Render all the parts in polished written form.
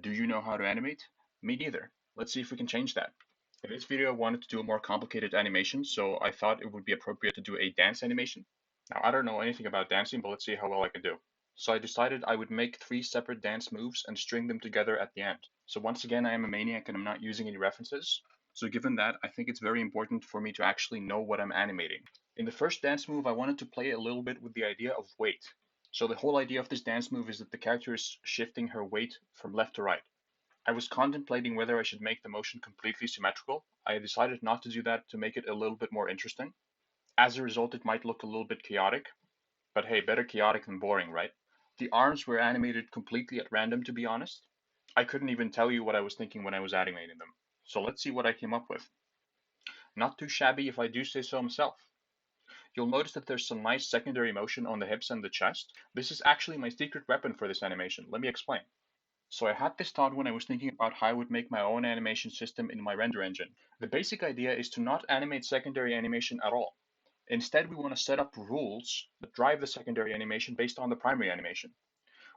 Do you know how to animate? Me neither. Let's see if we can change that. In this video, I wanted to do a more complicated animation, so I thought it would be appropriate to do a dance animation. Now, I don't know anything about dancing, but let's see how well I can do. So I decided I would make 3 separate dance moves and string them together at the end. So once again, I am a maniac and I'm not using any references. So given that, I think it's very important for me to actually know what I'm animating. In the first dance move, I wanted to play a little bit with the idea of weight. So the whole idea of this dance move is that the character is shifting her weight from left to right. I was contemplating whether I should make the motion completely symmetrical. I decided not to do that to make it a little bit more interesting. As a result, it might look a little bit chaotic, but hey, better chaotic than boring, right? The arms were animated completely at random, to be honest. I couldn't even tell you what I was thinking when I was animating them. So let's see what I came up with. Not too shabby if I do say so myself. You'll notice that there's some nice secondary motion on the hips and the chest. This is actually my secret weapon for this animation. Let me explain. So I had this thought when I was thinking about how I would make my own animation system in my render engine. The basic idea is to not animate secondary animation at all. Instead, we want to set up rules that drive the secondary animation based on the primary animation.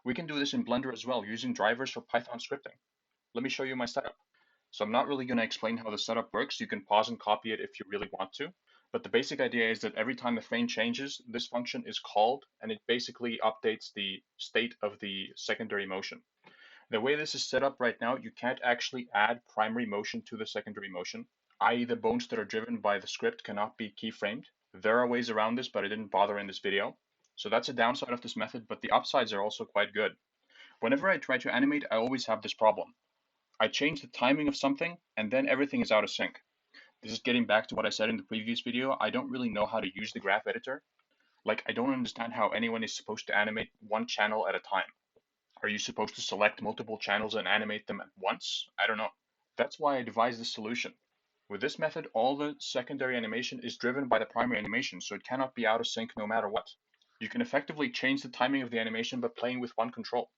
We can do this in Blender as well using drivers for Python scripting. Let me show you my setup. So I'm not really going to explain how the setup works. You can pause and copy it if you really want to. But the basic idea is that every time the frame changes, this function is called and it basically updates the state of the secondary motion. The way this is set up right now, you can't actually add primary motion to the secondary motion, i.e. the bones that are driven by the script cannot be keyframed. There are ways around this, but I didn't bother in this video. So that's a downside of this method, but the upsides are also quite good. Whenever I try to animate, I always have this problem. I change the timing of something, and then everything is out of sync. This is getting back to what I said in the previous video. I don't really know how to use the graph editor. Like, I don't understand how anyone is supposed to animate one channel at a time. Are you supposed to select multiple channels and animate them at once? I don't know. That's why I devised this solution. With this method, all the secondary animation is driven by the primary animation, so it cannot be out of sync no matter what. You can effectively change the timing of the animation by playing with one control.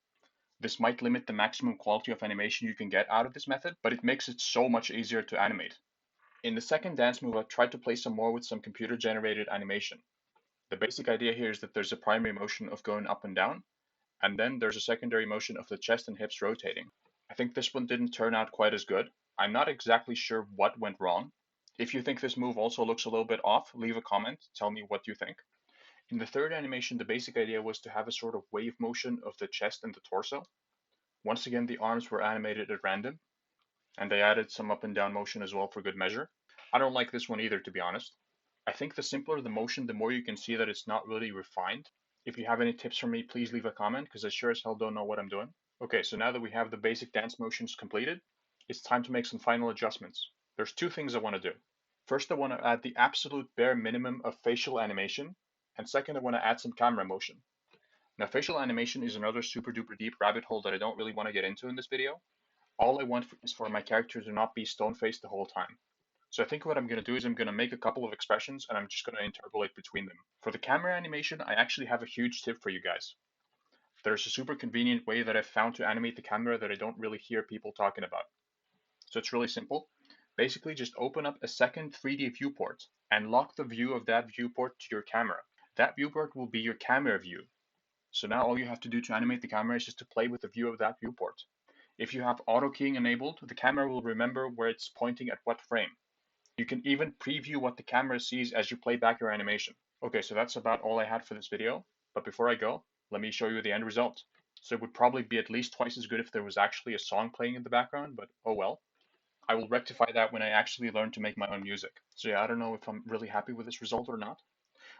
This might limit the maximum quality of animation you can get out of this method, but it makes it so much easier to animate. In the second dance move, I tried to play some more with some computer-generated animation. The basic idea here is that there's a primary motion of going up and down, and then there's a secondary motion of the chest and hips rotating. I think this one didn't turn out quite as good. I'm not exactly sure what went wrong. If you think this move also looks a little bit off, leave a comment, tell me what you think. In the third animation, the basic idea was to have a sort of wave motion of the chest and the torso. Once again, the arms were animated at random, and they added some up and down motion as well for good measure. I don't like this one either, to be honest. I think the simpler the motion, the more you can see that it's not really refined. If you have any tips for me, please leave a comment, because I sure as hell don't know what I'm doing. Okay, so now that we have the basic dance motions completed, it's time to make some final adjustments. There's 2 things I want to do. First, I want to add the absolute bare minimum of facial animation, and second, I want to add some camera motion. Now, facial animation is another super duper deep rabbit hole that I don't really want to get into in this video. All I want is for my character to not be stone-faced the whole time. So I think what I'm going to do is I'm going to make a couple of expressions and I'm just going to interpolate between them. For the camera animation, I actually have a huge tip for you guys. There's a super convenient way that I've found to animate the camera that I don't really hear people talking about. So it's really simple. Basically, just open up a second 3D viewport and lock the view of that viewport to your camera. That viewport will be your camera view. So now all you have to do to animate the camera is just to play with the view of that viewport. If you have auto keying enabled, the camera will remember where it's pointing at what frame. You can even preview what the camera sees as you play back your animation. Okay, so that's about all I had for this video, but before I go, let me show you the end result. So it would probably be at least twice as good if there was actually a song playing in the background, but oh well. I will rectify that when I actually learn to make my own music. So yeah, I don't know if I'm really happy with this result or not.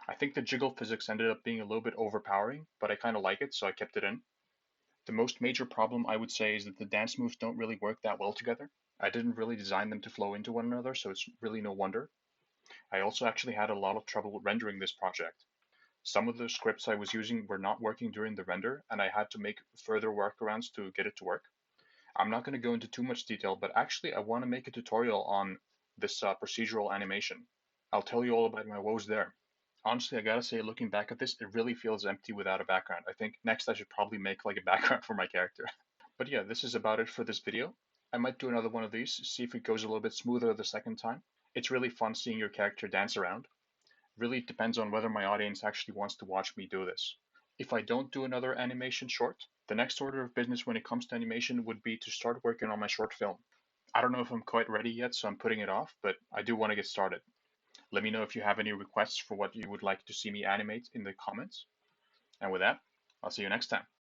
I think the jiggle physics ended up being a little bit overpowering, but I kind of like it, so I kept it in. The most major problem I would say is that the dance moves don't really work that well together. I didn't really design them to flow into one another, so it's really no wonder. I also actually had a lot of trouble rendering this project. Some of the scripts I was using were not working during the render, and I had to make further workarounds to get it to work. I'm not going to go into too much detail, but actually I want to make a tutorial on this procedural animation. I'll tell you all about my woes there. Honestly, I gotta say, looking back at this, it really feels empty without a background. I think next I should probably make like a background for my character. But yeah, this is about it for this video. I might do another one of these, see if it goes a little bit smoother the second time. It's really fun seeing your character dance around. Really depends on whether my audience actually wants to watch me do this. If I don't do another animation short, the next order of business when it comes to animation would be to start working on my short film. I don't know if I'm quite ready yet, so I'm putting it off, but I do want to get started. Let me know if you have any requests for what you would like to see me animate in the comments. And with that, I'll see you next time.